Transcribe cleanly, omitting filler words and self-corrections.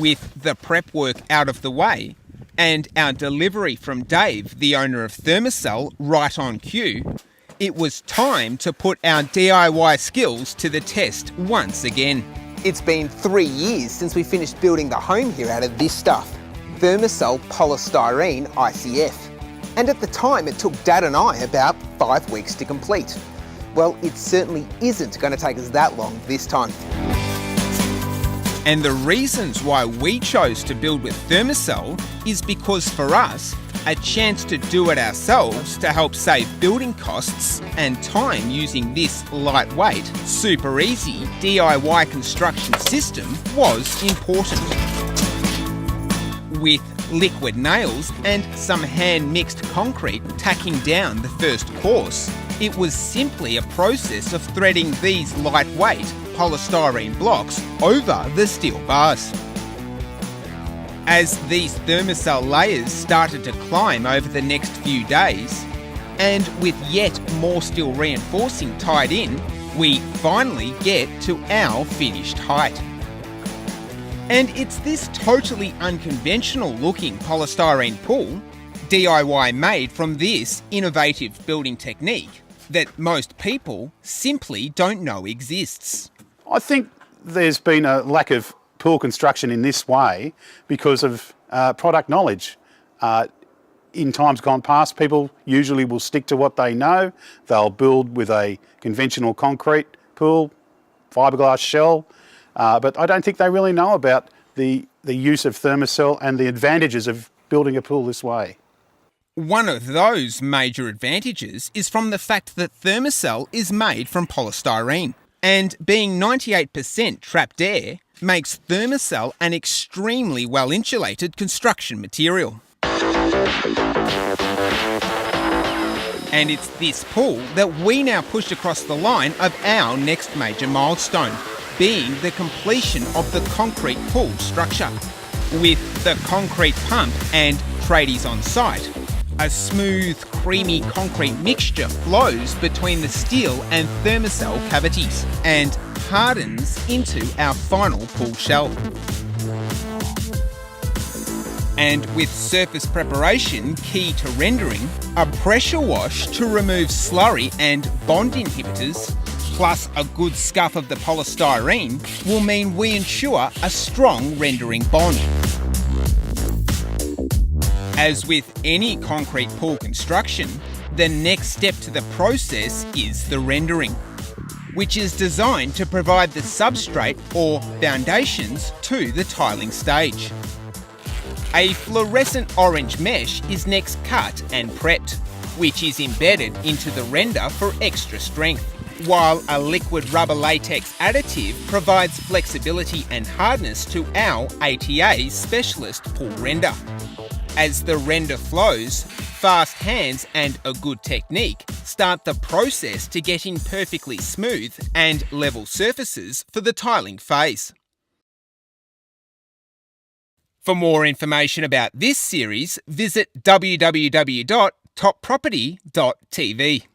With the prep work out of the way, and our delivery from Dave, the owner of Thermacell, right on cue, it was time to put our DIY skills to the test once again. It's been 3 years since we finished building the home here out of this stuff, Thermacell polystyrene ICF. And at the time it took Dad and I about 5 weeks to complete. Well, it certainly isn't going to take us that long this time. And the reasons why we chose to build with Thermacell is because for us, a chance to do it ourselves to help save building costs and time using this lightweight, super easy DIY construction system was important. With liquid nails and some hand-mixed concrete tacking down the first course, it was simply a process of threading these lightweight polystyrene blocks over the steel bars. As these Thermacell layers started to climb over the next few days, and with yet more steel reinforcing tied in, we finally get to our finished height. And it's this totally unconventional looking polystyrene pool, DIY made from this innovative building technique, that most people simply don't know exists. I think there's been a lack of pool construction in this way because of product knowledge. In times gone past, people usually will stick to what they know. They'll build with a conventional concrete pool, fiberglass shell, but I don't think they really know about the use of Thermacell and the advantages of building a pool this way. One of those major advantages is from the fact that Thermacell is made from polystyrene. And being 98% trapped air makes Thermacell an extremely well-insulated construction material. And it's this pool that we now push across the line of our next major milestone, being the completion of the concrete pool structure. With the concrete pump and tradies on site, a smooth, creamy concrete mixture flows between the steel and Thermacell cavities and hardens into our final pool shell. And with surface preparation key to rendering, a pressure wash to remove slurry and bond inhibitors, plus a good scuff of the polystyrene, will mean we ensure a strong rendering bond. As with any concrete pool construction, the next step to the process is the rendering, which is designed to provide the substrate or foundations to the tiling stage. A fluorescent orange mesh is next cut and prepped, which is embedded into the render for extra strength, while a liquid rubber latex additive provides flexibility and hardness to our ATA specialist pool render. As the render flows, fast hands and a good technique start the process to getting perfectly smooth and level surfaces for the tiling phase. For more information about this series, visit www.topproperty.tv.